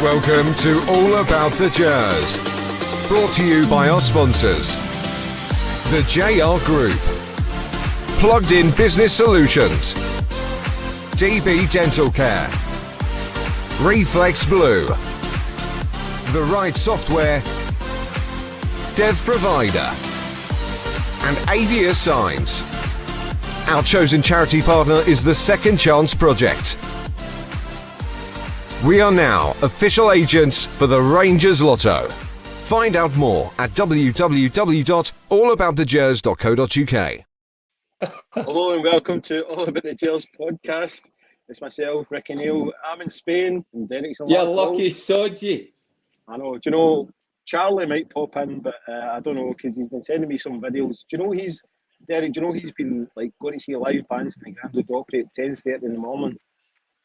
Welcome to All About The Gers. Brought to you by our sponsors. The JR Group. Plugged In Business Solutions. DB Dental Care. Reflex Blue. The Right Software. Dev Provider. And Avia Signs. Our chosen charity partner is the Second Chance Project. We are now official agents for the Rangers Lotto. Find out more at www.allaboutthegers.co.uk. Hello and welcome to All About The Gers podcast. It's myself, Ricki, Neill. I'm in Spain and Derek's in Larkhall. You're lucky, sodgy. I know. Do you know, Charlie might pop in, but I don't know, because he's been sending me some videos. Do you know Derek, do you know he's been like going to see live bands in the Grand Opry at 10:30 in the morning?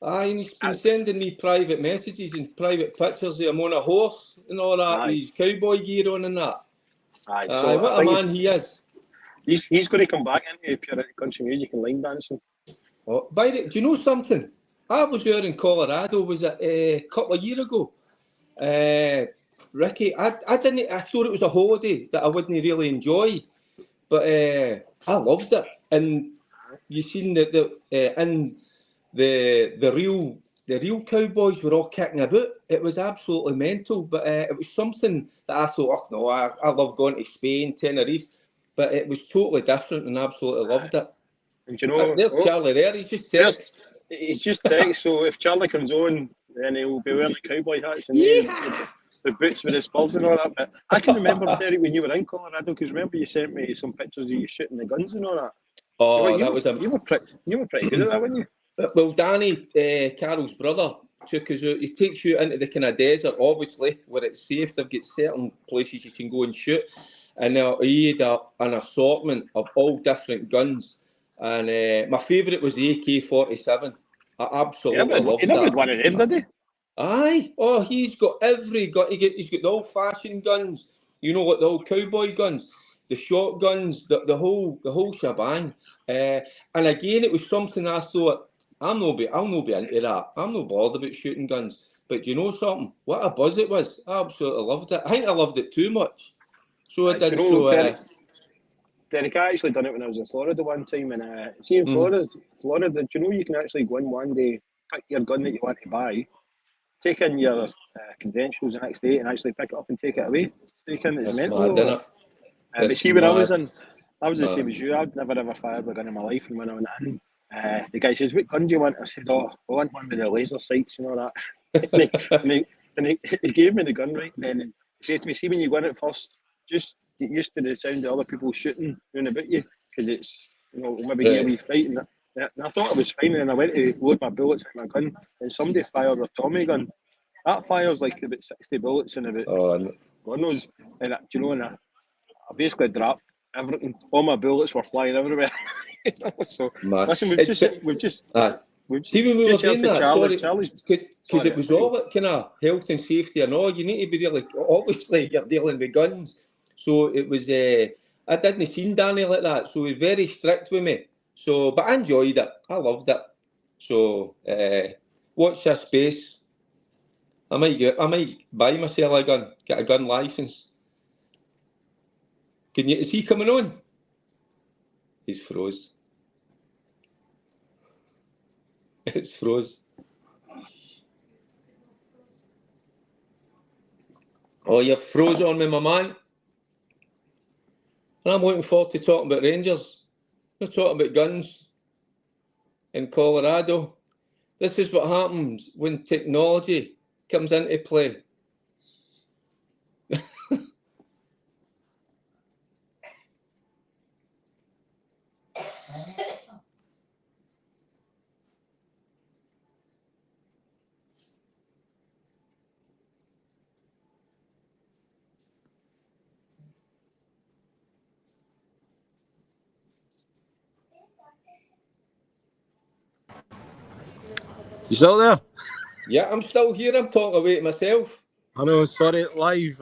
Aye, and he's been sending me private messages and private pictures of him on a horse and all that, with his cowboy gear on and that. Aye, so what a man he is. He's going to come back into pure country music and line dancing. Oh, by the, do you know something? I was there in Colorado, was it a couple of years ago? Ricki, I thought it was a holiday that I wouldn't really enjoy, but I loved it. And you seen that the real cowboys were all kicking about. It was absolutely mental, but it was something that I thought, oh no, I love going to Spain, Tenerife, but it was totally different and absolutely loved it. And you know, there's Charlie there. He's just text. He's just text. So if Charlie comes on, then he'll be wearing the cowboy hats and the boots with the spurs and all that. But I can remember, Derek, when you were in Colorado, because remember you sent me some pictures of you shooting the guns and all that. Oh, you were pretty good at that, weren't you? Well, Danny, Carol's brother, took us out. He takes you into the kind of desert, obviously, where it's safe. They've got certain places you can go and shoot. And he had an assortment of all different guns. And my favourite was the AK-47. I absolutely loved that. He never had one of them, did he? Aye. Oh, he's got every gun. He's got the old-fashioned guns. You know, like the old cowboy guns, the shotguns, the whole shebang. And again, it was something I thought, I'll not be into that. I'm not bothered about shooting guns. But you know something? What a buzz it was. I absolutely loved it. I think I loved it too much. So I did. Derek, I actually done it when I was in Florida one time. And see, in Florida, do you know you can actually go in one day, pick your gun that you want to buy, take in your credentials the next day and actually pick it up and take it away. Take in it's mental. But see, when I was the same as you. I'd never ever fired a gun in my life, and when I went in, the guy says, "What gun do you want?" I said, "Oh, I want one with the laser sights and all that." and he gave me the gun, right? And then he said to me, "See, when you go in it first, just get used to the sound of other people shooting round about you, because it's, you know, maybe hear me fighting." And I thought it was fine, and then I went to load my bullets in my gun, and somebody fired a Tommy gun. That fires like about 60 bullets in about God knows. And you know, and I basically dropped everything. All my bullets were flying everywhere. So listen, we've just even we were doing that, because it was all that kind of health and safety and all. You need to be really, obviously you're dealing with guns, so it was. I didn't see Danny like that, so he was very strict with me. So, but I enjoyed it. I loved it. So, watch this space. I might buy myself a gun, get a gun license. Is he coming on? He's froze. It's froze. Oh, you're froze on me, my man. And I'm looking forward to talking about Rangers. We're talking about guns in Colorado. This is what happens when technology comes into play. You still there? Yeah, I'm still here. I'm talking away to myself. I know, sorry, live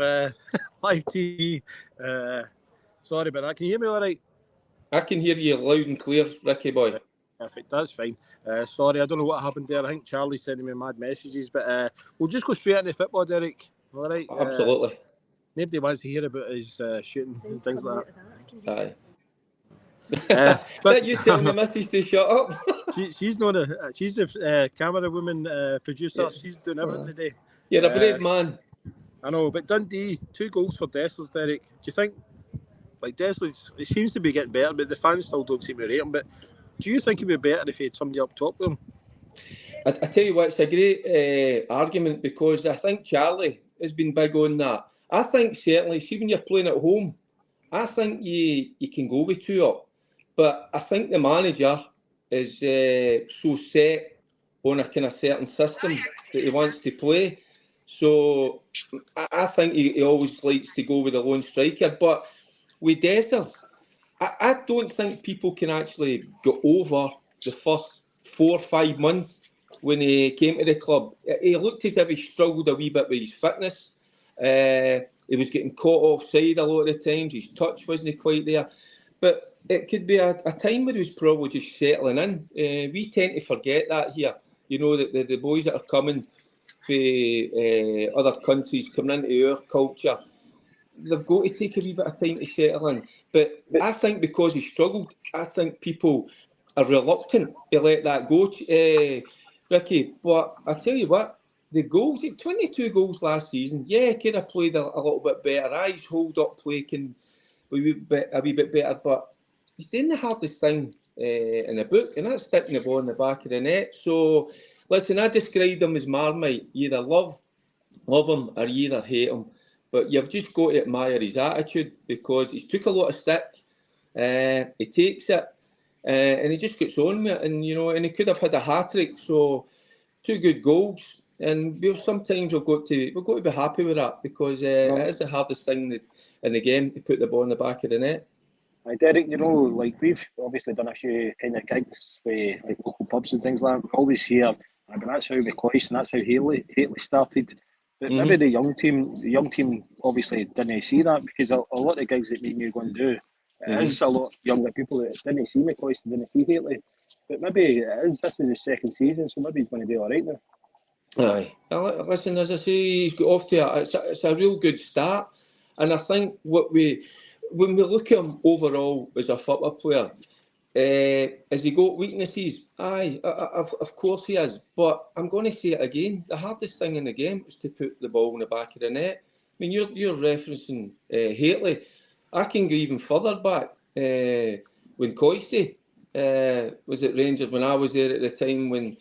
TV. Sorry about that. Can you hear me all right? I can hear you loud and clear, Ricki boy. Perfect, that's fine. Sorry, I don't know what happened there. I think Charlie's sending me mad messages, but we'll just go straight into football, Derek. All right. Absolutely. Nobody wants to hear about his shooting and things like that. Aye. But you telling the missus to shut up? she's not she's the camera woman producer. Yeah. She's doing everything today. You're a brave man. I know, but Dundee, 2 goals for Dessler's, Derek. Do you think, like Dessler, it seems to be getting better, but the fans still don't seem to rate him. But do you think it'd be better if he had somebody up top with him? I tell you what, it's a great argument, because I think Charlie has been big on that. I think certainly, see, when you're playing at home, I think you can go with 2 up. But I think the manager is so set on a kind of certain system that he wants to play. So I think he always likes to go with a lone striker. But with Dessers, I don't think people can actually go over the first 4 or 5 months when he came to the club. He looked as if he struggled a wee bit with his fitness. He was getting caught offside a lot of the times. His touch wasn't quite there. But it could be a time where he was probably just settling in. We tend to forget that here. You know, that the boys that are coming from other countries, coming into our culture, they've got to take a wee bit of time to settle in. But I think because he struggled, I think people are reluctant to let that go, Ricki. But I tell you what, the goals, 22 goals last season, yeah, could have played a little bit better. His hold-up play can be a wee bit better, but he's doing the hardest thing in the book, and that's sticking the ball in the back of the net. So, listen, I described him as Marmite. You either love him or you either hate him. But you've just got to admire his attitude, because he's took a lot of stick. He takes it, and he just gets on with it. And, you know, and he could have had a hat-trick. So, 2 good goals. And sometimes we've got to be happy with that, because it is the hardest thing in the game, to put the ball in the back of the net. Derek, you know, like we've obviously done a few kind of gigs with like local pubs and things like that. We always hear, I mean, that's how McCoist and that's how Haley started. But maybe the young team obviously didn't see that, because a lot of the gigs that me and you go and do, it is a lot of younger people that didn't see McCoist and didn't see Haley. But maybe this is his second season, so maybe he's going to be all right now. Aye. Listen, as I say, he's got off to it's a real good start. And I think when we look at him overall as a football player, has he got weaknesses? Aye, of course he has. But I'm going to say it again. The hardest thing in the game is to put the ball in the back of the net. I mean, you're referencing Haley. I can go even further back. When Coisty was at Rangers, when I was there at the time, when,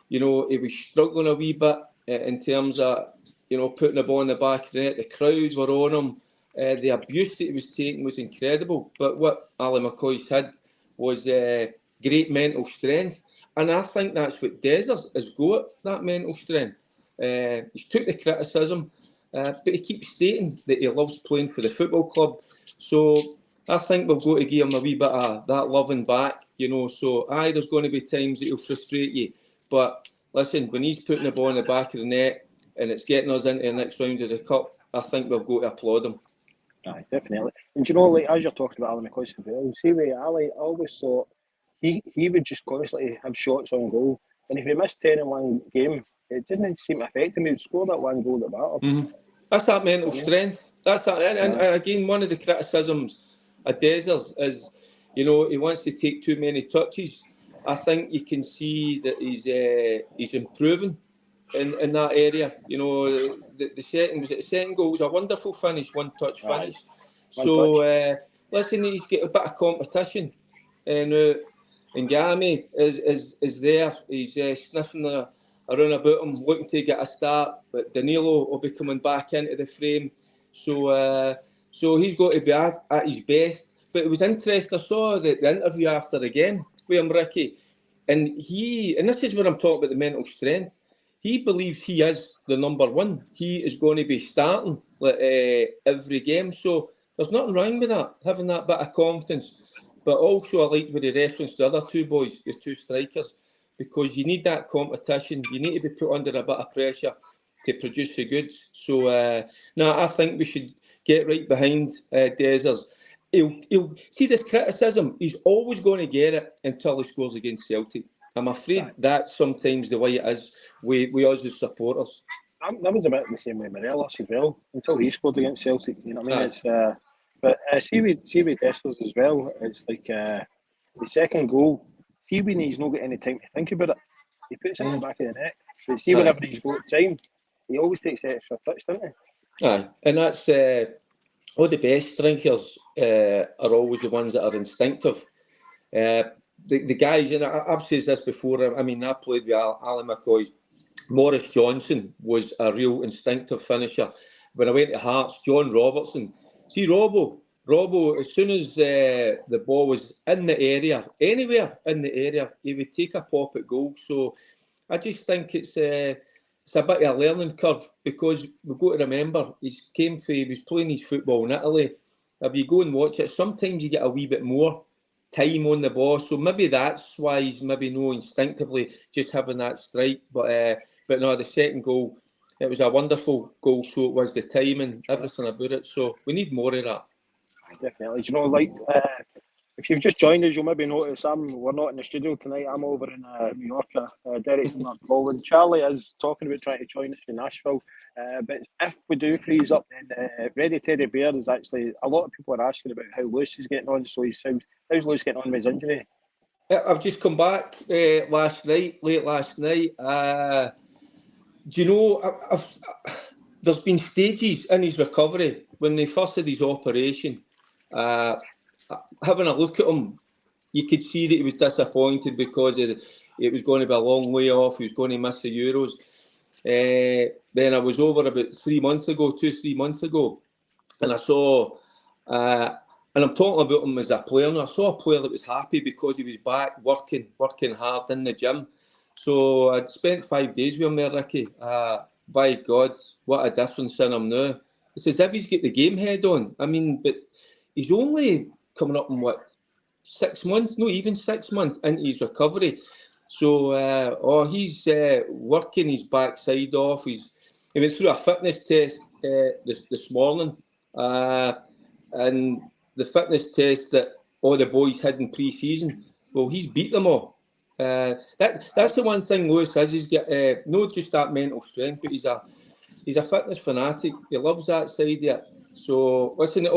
you know, he was struggling a wee bit in terms of, you know, putting the ball in the back of the net. The crowd were on him. The abuse that he was taking was incredible. But what Ali McCoist had was great mental strength. And I think that's what Dessers has got, that mental strength. He's took the criticism, but he keeps stating that he loves playing for the football club. So I think we've got to give him a wee bit of that loving back, you know. So, there's going to be times that he'll frustrate you. But listen, when he's putting the ball in the back of the net and it's getting us into the next round of the cup, I think we've got to applaud him. Aye, definitely. And you know, like as you're talking about Ali McCoist, see with Ali, I always thought he would just constantly have shots on goal. And if he missed 10 in one game, it didn't seem to affect him. He would score that one goal that mattered. That's that mental strength. That's that. And again, one of the criticisms of Dessers is, you know, he wants to take too many touches. I think you can see that he's improving in that area. You know, the second goal was a wonderful finish, one-touch finish. So, listen, he's got a bit of competition. And Ngami is there. He's sniffing around about him, looking to get a start. But Danilo will be coming back into the frame. So he's got to be at his best. But it was interesting. I saw the interview after the game with him, Ricki. And this is where I'm talking about the mental strength. He believes he is the number one. He is going to be starting every game. So there's nothing wrong with that, having that bit of confidence. But also, I like when he referenced the other 2 boys, the 2 strikers, because you need that competition. You need to be put under a bit of pressure to produce the goods. So, I think we should get right behind Dessers. he'll see this criticism. He's always going to get it until he scores against Celtic. I'm afraid that's sometimes the way it is with us as supporters. That was a bit the same way Morelos as well, until he scored against Celtic. You know what I mean? It's but see with Teslas as well. It's like the second goal. See when he's not got any time to think about it, he puts it in the back of the net. But see whenever he's got time, he always takes the extra touch, doesn't he? Aye, and that's all the best strikers are always the ones that are instinctive. The guys, and I've said this before. I mean, I played with Ali McCoy. Maurice Johnson was a real instinctive finisher. When I went to Hearts, John Robertson. See, Robbo, as soon as the ball was in the area, anywhere in the area, he would take a pop at goal. So I just think it's a bit of a learning curve, because we've got to remember he was playing his football in Italy. If you go and watch it, sometimes you get a wee bit more time on the ball. So maybe that's why he's maybe instinctively just having that strike. But no, the second goal, it was a wonderful goal. So it was the timing, everything about it. So we need more of that. Definitely. Do you know, like, if you've just joined us, you'll maybe notice we're not in the studio tonight. I'm over in New York. Derek's in Larkhall, and Charlie is talking about trying to join us from Nashville. But if we do freeze up, then Ready Teddy Bear is actually, a lot of people are asking about how Lewis is getting on. So how's Lewis getting on with his injury? I've just come back late last night. Do you know, there's been stages in his recovery. When they first had his operation, having a look at him, you could see that he was disappointed because it was going to be a long way off. He was going to miss the Euros. Then I was over about 3 months ago, and I saw, and I'm talking about him as a player now. I saw a player that was happy because he was back working hard in the gym. So I'd spent 5 days with him there, Ricki. By God, what a difference in him now. It's as if he's got the game head on. I mean, but he's only coming up in 6 months? No, even 6 months into his recovery. So, he's working his backside off. He went through a fitness test this morning, and the fitness test that all the boys had in pre-season, well, he's beat them all. That's the one thing Lewis has. He's got not just that mental strength, but he's a fitness fanatic. He loves that side of it. So listen,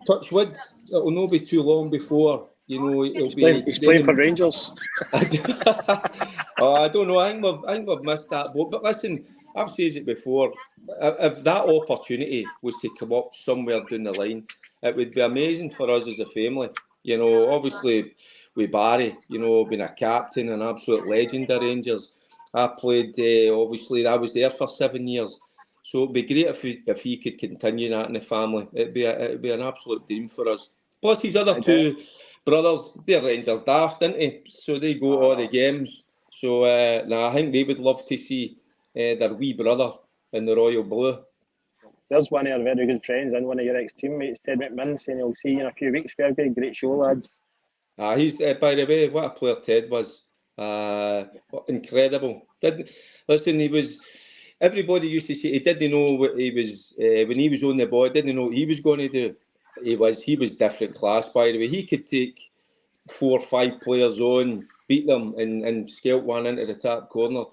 touch wood, it'll not be too long before he's playing for Rangers. I don't know. I think we've missed that boat. But listen, I've said it before. If that opportunity was to come up somewhere down the line, it would be amazing for us as a family. You know, obviously with Barry, being a captain, an absolute legend at Rangers. I played, obviously, I was there for 7 years. So it'd be great if he could continue that in the family. It'd be an absolute dream for us. Plus his other two brothers, they're Rangers daft, aren't they? So they go to all the games. So I think they would love to see their wee brother in the Royal Blue. There's one of our very good friends and one of your ex-teammates, Ted McMinn, saying he'll see you in a few weeks. Fergie, great show, lads. He's, by the way, what a player Ted was. Incredible. He was... Everybody used to say he didn't know what he was when he was on the ball. Didn't know what he was going to do. He was different class. By the way, he could take 4 or 5 players on, beat them, and scalp one into the top corner.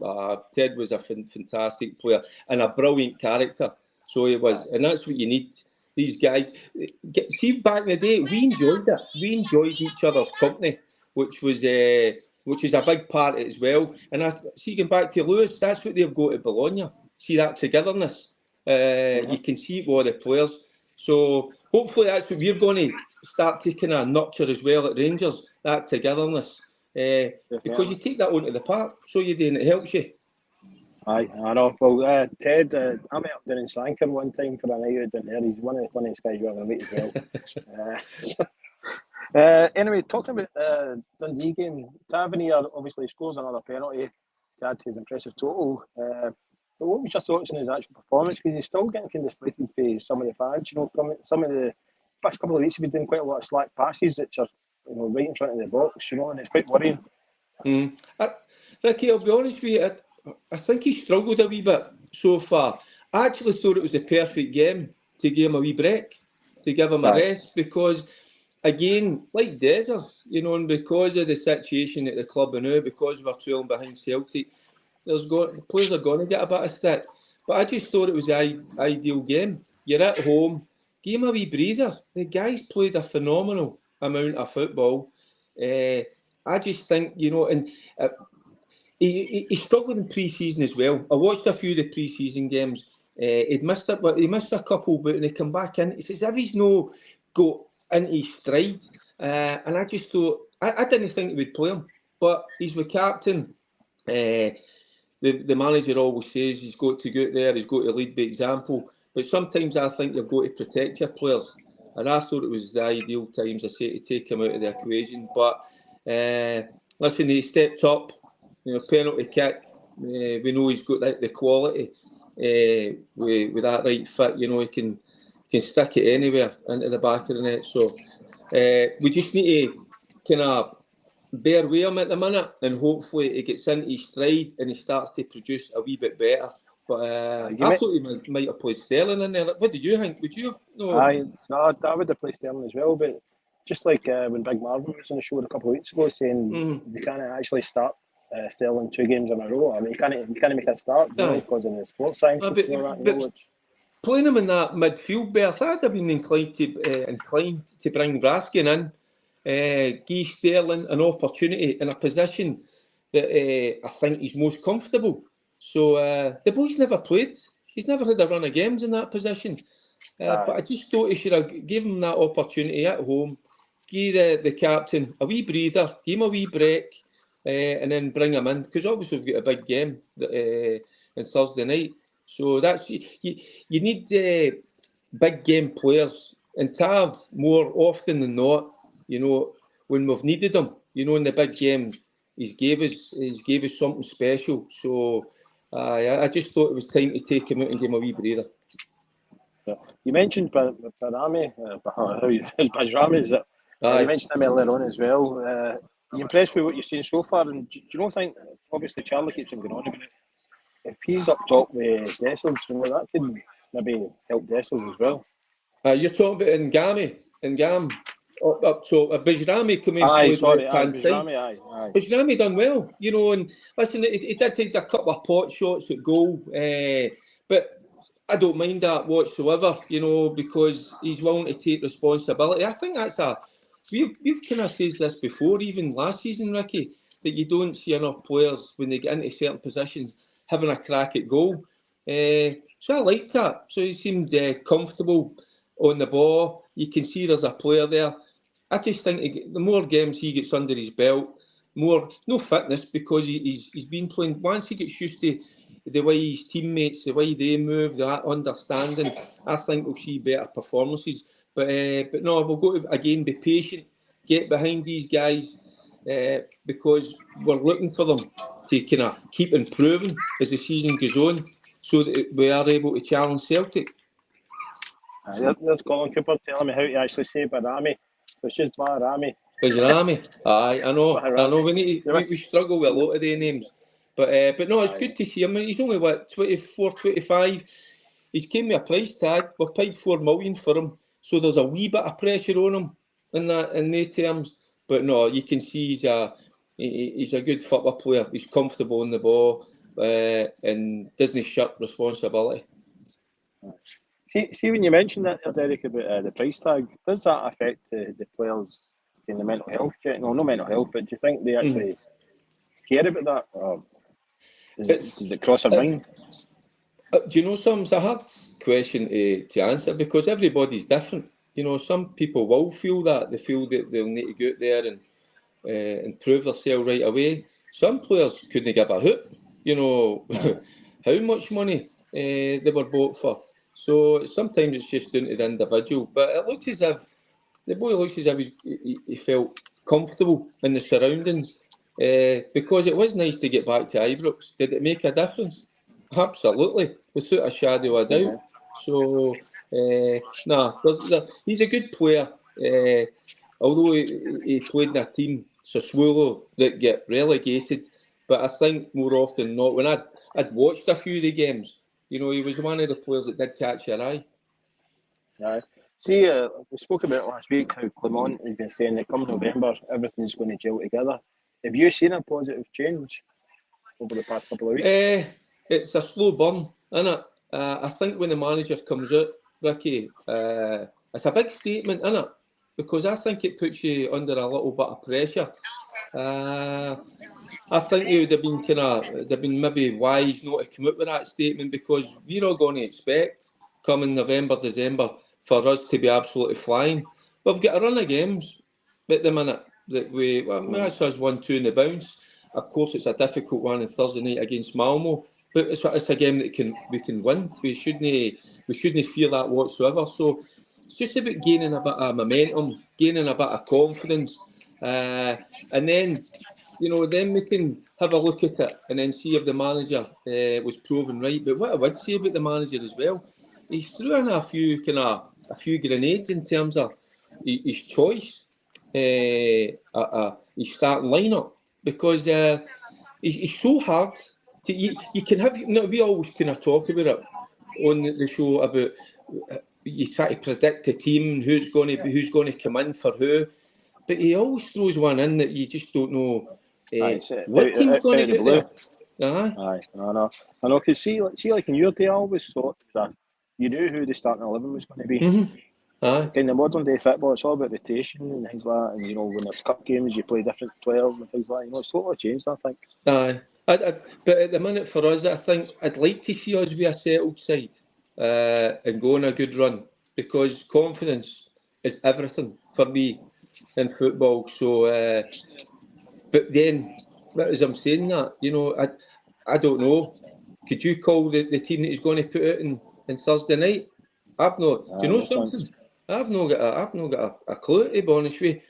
Ted was a fantastic player and a brilliant character. So he was, and that's what you need. These guys. See, back in the day, we enjoyed it. We enjoyed each other's company, which is a big part of it as well. And I see, going back to Lewis, that's what they've got at Bologna. See that togetherness. You can see it with all the players. So hopefully that's what we're going to start to kind of nurture as well at Rangers, that togetherness. Because you take that onto the park, so you do, and it helps you. Aye, I know. Well, Ted, I met up down in Slanker one time for a night out down there. He's one of the funniest guys you ever meet as well. Anyway, talking about Dundee game, Tavernier obviously scores another penalty to add to his impressive total. But what was your thoughts on his actual performance? Because he's still getting kind of slated for some of the fans. Some of the past couple of weeks he's been doing quite a lot of slack passes that are right in front of the box, and it's quite worrying. Ricki, I'll be honest with you, I think he struggled a wee bit so far. I actually thought it was the perfect game to give him a wee break. to give him a rest because, again, like Desers, you know, and because of the situation at the club and now, because we're trailing behind Celtic, the players are going to get a bit of stick. But I just thought it was the ideal game. You're at home, give him a wee breather. The guy's played a phenomenal amount of football. I just think, you know, and he struggled in pre-season as well. I watched a few of the pre-season games. He missed a couple, but when he come back in, it's as if he's no got into his stride. And I just thought, I didn't think he would play him, but he's the captain. The manager always says he's got to go out there, he's got to lead by example. But sometimes I think you've got to protect your players. And I thought it was the ideal times, I say, to take him out of the equation. But listen, he stepped up, you know, penalty kick. We know he's got the quality with that right foot. You know, he can stick it anywhere into the back of the net. So we just need to kind of bear with him at the minute, and hopefully he gets into his stride and he starts to produce a wee bit better. But I thought he might have played Sterling in there. What do you think? Would you have? No, I would have played Sterling as well. But just like when Big Marvin was on the show a couple of weeks ago, saying they can't actually start Sterling 2 games in a row. I mean, you can't make a start, you know, because of the sports science. But playing him in that midfield berth, I'd have been inclined to bring Raskin in. Give Sterling an opportunity in a position that I think he's most comfortable. So the boy's never played. He's never had a run of games in that position. But I just thought he should have given him that opportunity at home, give the captain a wee breather, give him a wee break, and then bring him in. Because obviously we've got a big game on Thursday night. So that's you need big game players, and to have more often than not. You know, when we've needed him, you know, in the big games, he's gave us something special. So I just thought it was time to take him out and give him a wee breather. So you mentioned Bajrami, you mentioned him earlier on as well. Are you impressed with what you've seen so far? And do you not think, obviously Charlie keeps him going on about it, if he's up top with Dessers, you know, that could maybe help Dessers as well. You're talking about Ngam. Up to Bajrami come in. Bajrami done well, you know, and listen, he did take a couple of pot shots at goal, but I don't mind that whatsoever, you know, because he's willing to take responsibility. I think that's we've kind of said this before, even last season, Ricki, that you don't see enough players when they get into certain positions having a crack at goal. So I liked that. So he seemed comfortable on the ball. You can see there's a player there. I just think the more games he gets under his belt, no fitness, because he's been playing. Once he gets used to the way his teammates, the way they move, that understanding, I think we'll see better performances. But no, we'll go to, again, be patient, get behind these guys, because we're looking for them to kind of keep improving as the season goes on, so that we are able to challenge Celtic. There's Colin Cooper telling me how to actually say Bajrami. It's just Bajrami. Aye, I know. We struggle with a lot of their names, but no, it's good to see him. He's only 24, 25. He's came with a price tag. We paid $4 million for him, so there's a wee bit of pressure on him in their terms. But no, you can see he's a good football player. He's comfortable on the ball, and doesn't shirk responsibility. See, when you mentioned that, Derek, about the price tag, does that affect the players in the mental health? No, not mental health, but do you think they actually care about that? Or does it cross a mind? Do you know something? It's a hard question to answer, because everybody's different. You know, some people will feel that. They feel that they'll need to go out there and prove themselves right away. Some players couldn't give a hoot, you know, how much money they were bought for. So sometimes it's just down to the individual. But it looks as if the boy looks as if he felt comfortable in the surroundings, because it was nice to get back to Ibrox. Did it make a difference? Absolutely, without a shadow of a doubt. So, he's a good player. Although he played in a team, Sassuolo, that get relegated. But I think more often than not, when I'd watched a few of the games, you know, he was one of the players that did catch your eye. Yeah. See, we spoke about it last week how Clement has been saying that come November everything's going to gel together. Have you seen a positive change over the past couple of weeks? It's a slow burn, isn't it? I think when the manager comes out, Ricki, it's a big statement, isn't it? Because I think it puts you under a little bit of pressure. I think it would have been they've been maybe wise not to come out with that statement, because we're all going to expect coming November, December for us to be absolutely flying. We've got a run of games at the minute that that's us 1-2 in the bounce. Of course, it's a difficult one on Thursday night against Malmo, but it's a game that we can win. We shouldn't fear that whatsoever. So it's just about gaining a bit of momentum, gaining a bit of confidence, and then then we can have a look at it and then see if the manager was proven right. But what I would say about the manager as well, he's threw in a few grenades in terms of his choice, his starting lineup, because he's so hard to. You can have. We always kind of talk about it on the show about you try to predict the team, who's going to come in for who, but he always throws one in that you just don't know. What team's going to get there? Aye, I know. Because see, like in your day, I always thought that you knew who the starting 11 was going to be. Mm-hmm. Aye. In the modern day football, it's all about rotation and things like that. And when there's cup games, you play different players and things like that. It's totally changed, I think. Aye. But at the minute for us, I think I'd like to see us be a settled side and go on a good run, because confidence is everything for me in football. So. But then, as I'm saying that, I don't know. Could you call the team that he's going to put out in Thursday night? I've not. Do you know something? I've not got a clue, to be honest with you.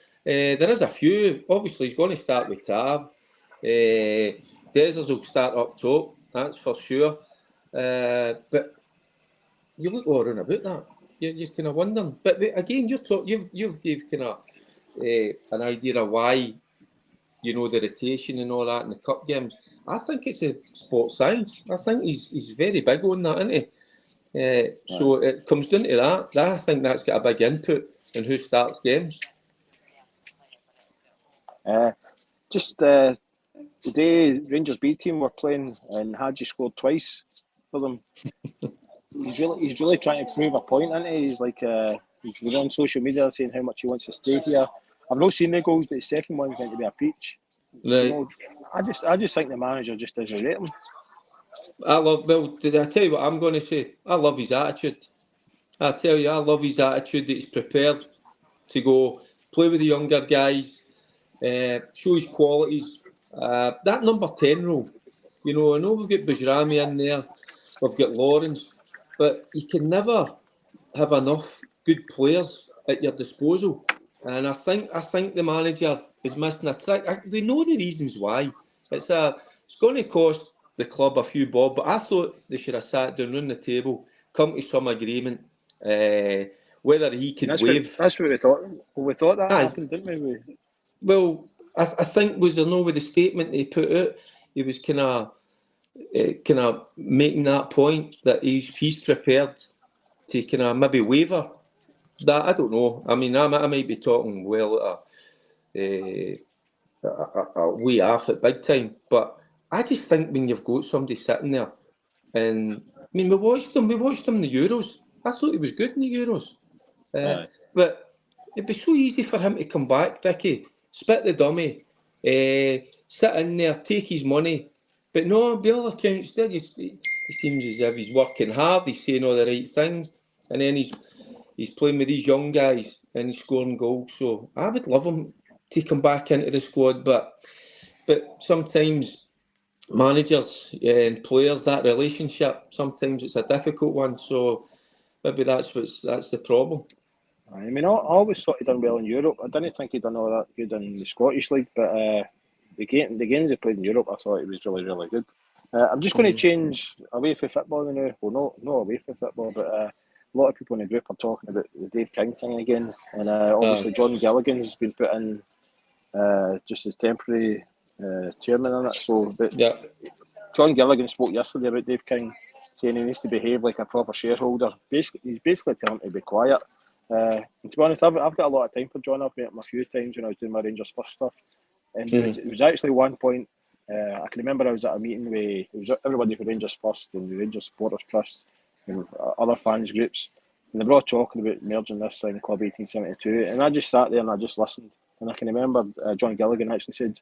There is a few. Obviously, he's going to start with Tav. Desers will start up top. That's for sure. But you look all around about that. You're just kind of wondering. But again, you've gave kind of an idea of why. The rotation and all that in the cup games. I think it's a sports science. I think he's very big on that, isn't he? So it comes down to that. I think that's got a big input in who starts games. Today, Rangers B team were playing and Hadji scored twice for them. He's really trying to prove a point, isn't he? He's like he's on social media saying how much he wants to stay here. I've not seen the goals, but the second one's going to be a peach. Right. I just think the manager just doesn't rate him. Did I tell you what I'm going to say? I love his attitude. I tell you, I love his attitude that he's prepared to go play with the younger guys, show his qualities. That number 10 role, I know we've got Bajrami in there, we've got Lawrence, but you can never have enough good players at your disposal. And I think the manager is missing a trick. We know the reasons why. It's going to cost the club a few bob, but I thought they should have sat down around the table, come to some agreement, whether he could waive. That's what we thought. We thought that happened, didn't we? Well, I think with the statement they put out, he was kind of making that point that he's prepared to kind of maybe waver. That I don't know. I mean, I might be talking a way off it big time, but I just think when you've got somebody sitting there, and I mean, we watched him in the Euros. I thought he was good in the Euros, but it'd be so easy for him to come back, Ricki, spit the dummy, sit in there, take his money, but no, by all accounts, he seems as if he's working hard, he's saying all the right things, and then he's playing with these young guys and he's scoring goals. So I would love him to come back into the squad, but sometimes managers and players, that relationship, sometimes it's a difficult one. So maybe that's the problem. I mean, I always thought he'd done well in Europe. I didn't think he'd done all that good in the Scottish League, but the games he played in Europe, I thought he was really, really good. I'm just going to change away from football now. Well, not away from football, but a lot of people in the group are talking about the Dave King thing again, and obviously John Gilligan's been put in just as temporary chairman on it. So John Gilligan spoke yesterday about Dave King, saying he needs to behave like a proper shareholder. He's basically telling him to be quiet. And to be honest, I've got a lot of time for John. I've met him a few times when I was doing my Rangers First stuff. And it was actually one point, I can remember I was at a meeting where it was everybody for Rangers First and the Rangers Supporters Trust and other fans groups. And they were all talking about merging this in Club 1872. And I just sat there and I just listened. And I can remember John Gilligan actually said,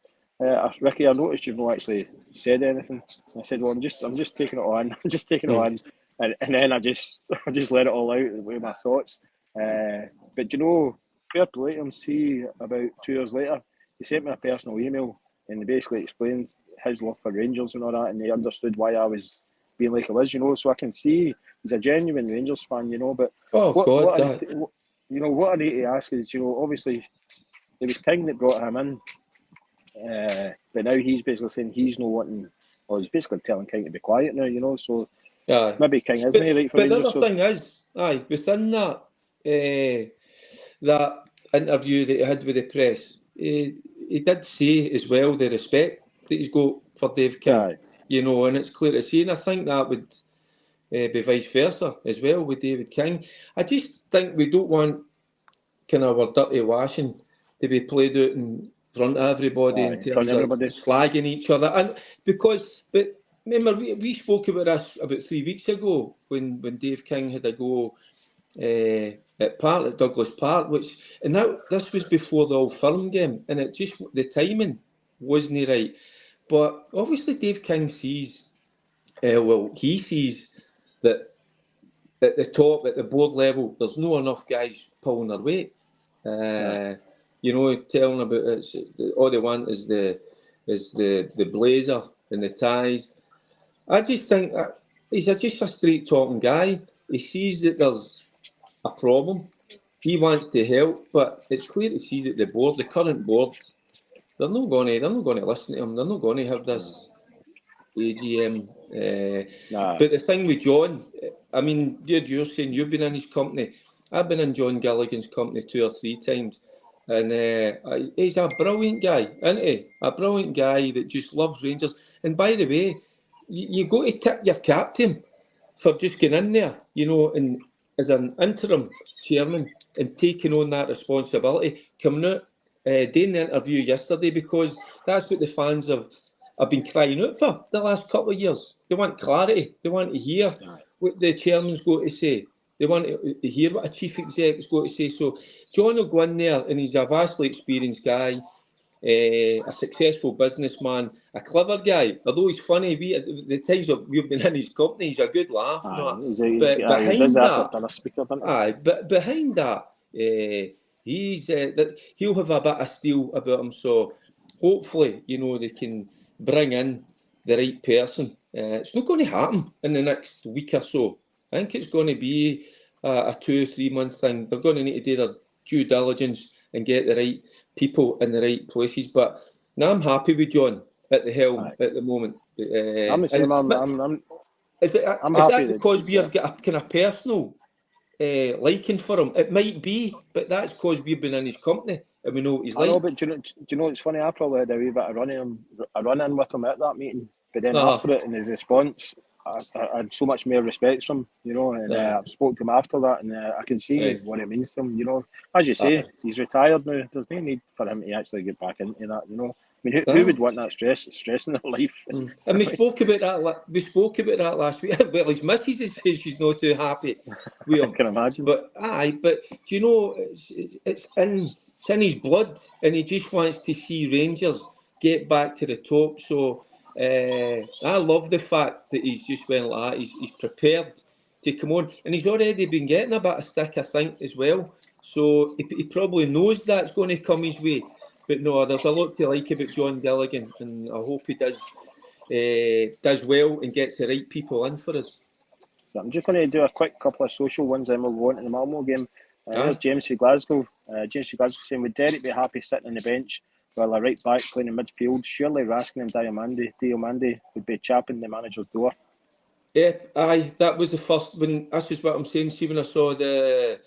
Ricki, I noticed you've not actually said anything. And I said, well, I'm just taking it on. I'm just taking it on. And then I just let it all out with my thoughts. But you know, fair play to him. See, about 2 years later, he sent me a personal email and he basically explained his love for Rangers and all that, and he understood why I was being like I was, you know. So I can see he's a genuine Rangers fan, you know. But what I need to ask is, you know, obviously it was King that brought him in, but now he's basically saying he's not wanting, or he's basically telling King to be quiet now, you know. So maybe King isn't right for Rangers. But the other thing is, within that that interview that he had with the press, he did say as well the respect that he's got for Dave King, you know, and it's clear to see, and I think that would be vice versa as well with David King. I just think we don't want kind of our dirty washing to be played out in front of everybody in terms of slagging each other, and but remember we spoke about this about 3 weeks ago when Dave King had a go at Douglas Park, this was before the Old Firm game, and it just the timing wasn't right. But obviously Dave King sees, he sees that at the top, at the board level, there's not enough guys pulling their weight. You know, telling about it, all they want is the blazer and the ties. I just think he's just a straight talking guy. He sees that there's a problem. He wants to help, but it's clear to see that the current board, they're not going to listen to him. They're not going to have this AGM. But the thing with John, I mean, you're saying you've been in his company. I've been in John Gilligan's company 2 or 3 times, and he's a brilliant guy, isn't he? A brilliant guy that just loves Rangers. And by the way, you got to tip your cap to him for just getting in there, you know, and as an interim chairman and taking on that responsibility, coming out, doing the interview yesterday, because that's what the fans have been crying out for the last couple of years. They want clarity. They want to hear what the chairman's got to say. They want to hear what a chief exec's got to say. So John will go in there, and he's a vastly experienced guy, a successful businessman, a clever guy. Although he's funny, the times we've been in his company, he's a good laugh. But behind that, he'll have a bit of steel about him. So hopefully, you know, they can bring in the right person. It's not going to happen in the next week or so. I think it's going to be a 2 or 3 month thing. They're going to need to do their due diligence and get the right people in the right places. But now I'm happy with John at the helm at the moment. I'm the same. Is that because we've got a kind of personal liking for him? It might be, but that's because we've been in his company and we know what he's like. I know, but do you know it's funny? I probably had a wee bit of run-in with him at that meeting, but then after it, in his response, I had so much more respect for him, you know, and I've spoken to him after that, and I can see what it means to him, you know. As you say, he's retired now. There's no need for him to actually get back into that, you know. I mean, who would want that stress in their life? And we spoke about that last week. Well, his missus says she's not too happy with him. I can imagine. But do you know, it's in his blood, and he just wants to see Rangers get back to the top. So I love the fact that he's just went like that. He's prepared to come on, and he's already been getting a bit of stick, I think, as well. So he probably knows that's going to come his way. But no, there's a lot to like about John Gilligan, and I hope he does well and gets the right people in for us. So I'm just going to do a quick couple of social ones, and we'll go on to the Malmo game. There's James from Glasgow. James from Glasgow saying, would Derek be happy sitting on the bench while a right back playing in midfield? Surely Raskin and Diomande would be chapping the manager's door. Yeah, that was the first, when that's just what I'm saying. See, when I saw the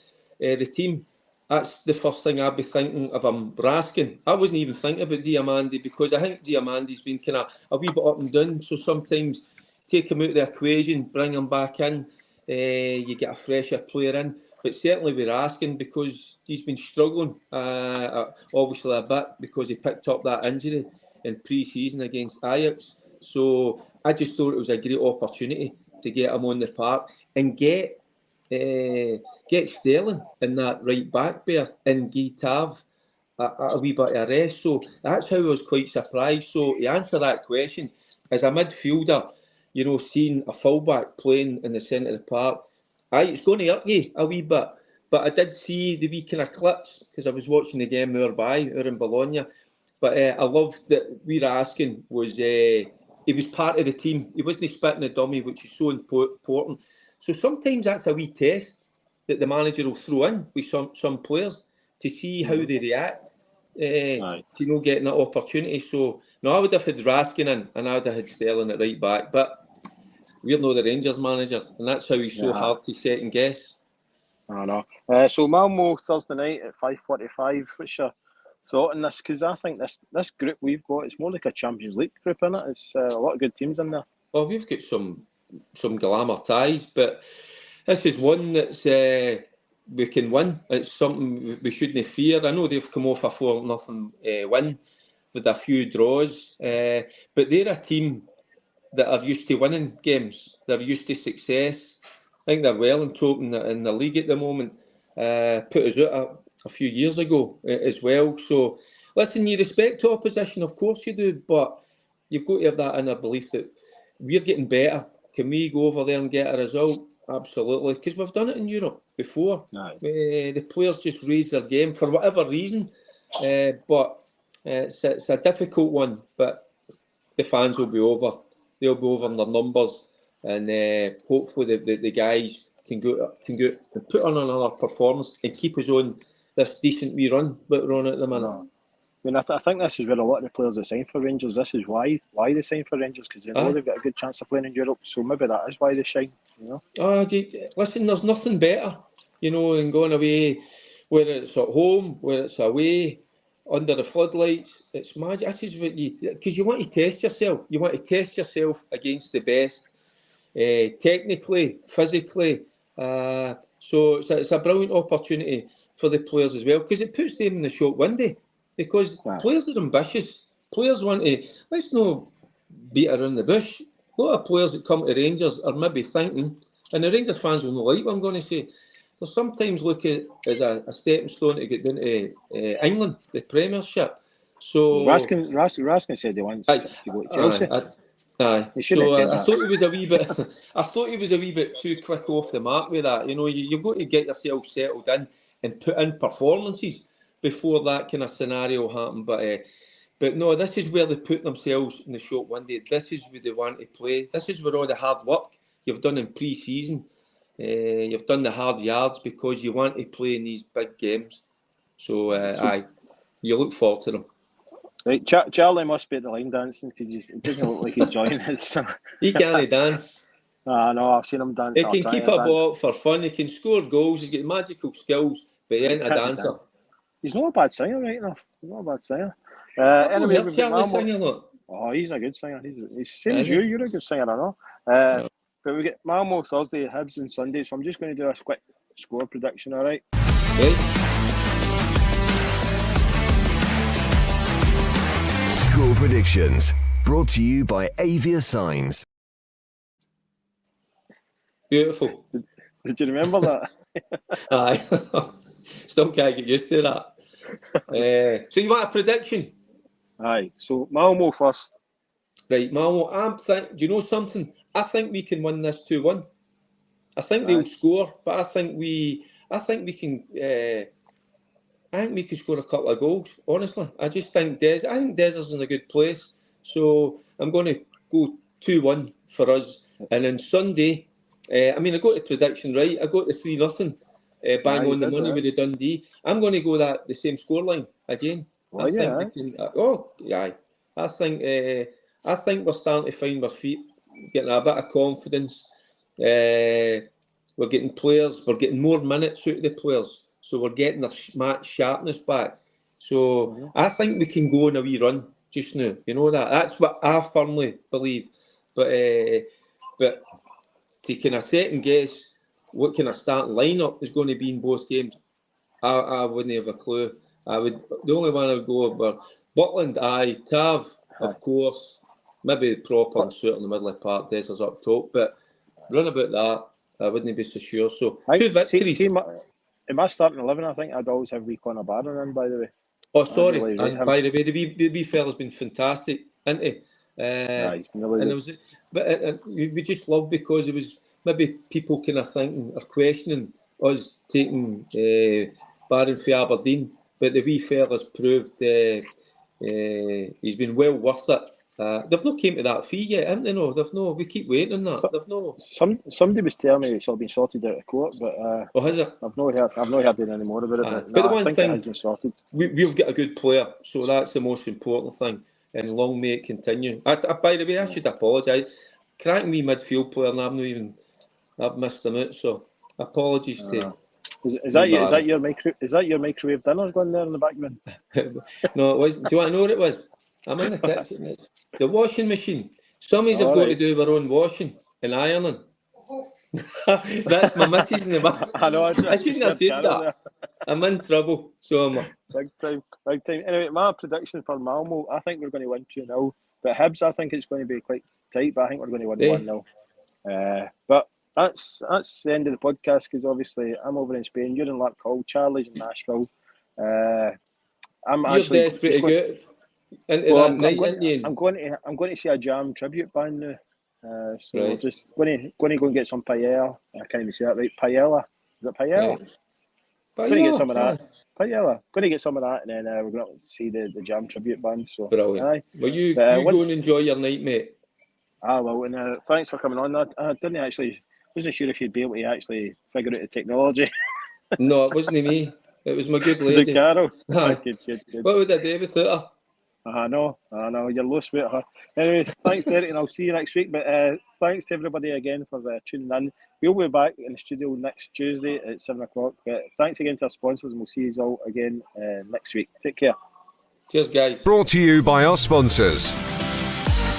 team, that's the first thing I'd be thinking of him, Raskin. I wasn't even thinking about Diomande, because I think Diamande's been kind of a wee bit up and down. So sometimes take him out of the equation, bring him back in, you get a fresher player in. but certainly we're asking because he's been struggling, obviously a bit because he picked up that injury in pre-season against Ajax. So I just thought it was a great opportunity to get him on the park and get Sterling in that right back berth and Tav a wee bit of rest. So that's how I was quite surprised. So to answer that question, as a midfielder, you know, seeing a fullback playing in the centre of the park, it's going to hurt you a wee bit. But I did see the wee kind of clips because I was watching the game out in Bologna. But I loved that we're asking was he was part of the team. He wasn't spitting a dummy, which is so important. So sometimes that's a wee test that the manager will throw in with some players to see how they react to getting that opportunity. So no, I would have had Raskin in and I would have had Sterling at right back. But we're not the Rangers managers, and that's how he's so hard to second guess. I know. So Malmo Thursday night at 5:45. What's your thought on this? Because I think this group we've got, it's more like a Champions League group, isn't it? It's a lot of good teams in there. Well, we've got some glamour ties, but this is one that's we can win. It's something we shouldn't fear. I know they've come off a 4-0 win with a few draws, but they're a team that are used to winning games. They're used to success. I think they're well in top in the league at the moment. Put us out a few years ago as well. So, listen, you respect opposition, of course you do, but you've got to have that inner belief that we're getting better. Can we go over there and get a result? Absolutely, because we've done it in Europe before. The players just raise their game for whatever reason, but it's a difficult one. But the fans will be over. They'll be over in their numbers, and hopefully the guys can go and put on another performance and keep us on this decent wee run that we're on at the minute. I mean, I think this is where a lot of the players that sign for Rangers, this is why they sign for Rangers, because they know they've got a good chance of playing in Europe, so maybe that is why they shine, you know. Listen, there's nothing better, you know, than going away, whether it's at home, whether it's away, under the floodlights. It's magic. This is what because you want to test yourself. You want to test yourself against the best, technically, physically. So it's a brilliant opportunity for the players as well, because it puts them in the shop window. Because players are ambitious. Players want to, let's not beat around the bush. A lot of players that come to Rangers are maybe thinking, and the Rangers fans will not like what I'm going to say, they sometimes look at it as a stepping stone to get into England, the Premiership. So Raskin said he wants to go to Chelsea. He should have said that. I thought he was a wee bit. I thought he was a wee bit too quick off the mark with that. You know, you've got to get yourself settled in and put in performances before that kind of scenario happen. But no, this is where they put themselves in the shop window. This is where they want to play. This is where all the hard work you've done in pre-season, you've done the hard yards because you want to play in these big games. So, you look forward to them. Right, Charlie must be at the line dancing because it doesn't look like he's enjoying his. He can't dance. No, I've seen him dance. He can keep a ball for fun. He can score goals. He's got magical skills, but he ain't a dancer. He's not a bad singer, right enough. He's not a bad singer. Anyway, we've got Malmo. Oh, he's a good singer. He's same as you. You're a good singer, I know. But we get Malmo Thursday, Hibs and Sunday. So I'm just going to do a quick score prediction. All right. Score predictions brought to you by Avia Signs. Beautiful. Did you remember that? Aye. Still can't get used to that. So you want a prediction? Aye. So Malmo first. Right, Malmo. Do you know something? I think we can win this 2-1. I think they'll score, but I think we can. I think we can score a couple of goals. Honestly, I just think Des is in a good place, so I'm going to go 2-1 for us. And then Sunday, I got the prediction right. I got the 3-0. Bang on the money with the Dundee. I'm going to go the same scoreline again. I think we can. I think we're starting to find our feet, getting a bit of confidence. We're getting players. We're getting more minutes out of the players, so we're getting our match sharpness back. So I think we can go on a wee run just now. You know that. That's what I firmly believe. But taking a second guess. what kind of starting lineup is going to be in both games, I wouldn't have a clue. The only one I would go over Butland, Tav, of course, maybe proper and suit in the middle of the park, Dessers up top, but run about that, I wouldn't be so sure. So 2 victories. In my starting 11, I think I'd always have wee Conor Barron in, by the way. Oh, sorry. And by the way, the wee fella's been fantastic, isn't he? He's been really good. But we just love because it was maybe people kind of thinking or questioning us taking Barron for Aberdeen, but the wee fella's proved he's been well worth it. They've not came to that fee yet, haven't they? No, they've no. We keep waiting on that. They've no. Somebody was telling me it's all been sorted out of court, but has it? I've not heard any more about it. But the one thing, it has been sorted. We've got a good player, so that's the most important thing. And long may it continue. By the way, I should apologise. Cracking me midfield player, and I've missed him out. So apologies to him. Is that your microwave dinner going there in the background? No, it wasn't. Do you want to know what it was? I'm in the kitchen. It's the washing machine. Somebody's got to do their own washing and ironing. That's my missus in the back. I know. I shouldn't have said that. I'm in trouble. So am I. Big time. Anyway, my prediction for Malmo, I think we're going to win 2-0. But Hibs, I think it's going to be quite tight, but I think we're going to win 1-0. But that's the end of the podcast, because obviously I'm over in Spain, you're in Larkhall, Charlie's in Nashville. I'm desperate to get I'm going to see a Jam tribute band now. Just going to go and get some paella. I can't even say that right. Paella. Is it paella? Going to get some of that. Paella. Going to get some of that, and then we're going to see the Jam tribute band. So brilliant. Well, you go and enjoy your night, mate. Well, and thanks for coming on. I wasn't sure if you'd be able to actually figure out the technology. No, it wasn't me. It was my good lady. Was it Carol? Good. What would I do without her? I know, you're loose with her. Anyway, thanks, Derek, and I'll see you next week. But thanks to everybody again for tuning in. We'll be back in the studio next Tuesday at 7 o'clock. But thanks again to our sponsors, and we'll see you all again next week. Take care. Cheers, guys. Brought to you by our sponsors,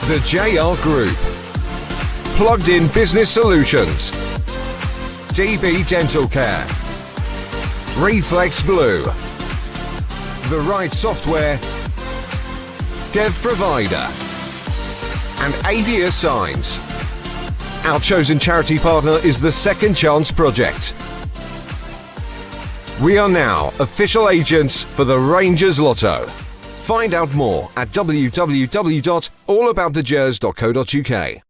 the JR Group, Plugged In Business Solutions, DB Dental Care, Reflex Blue, The Right Software, Dev Provider, and Avia Signs. Our chosen charity partner is the Second Chance Project. We are now official agents for the Rangers Lotto. Find out more at www.allaboutthegers.co.uk.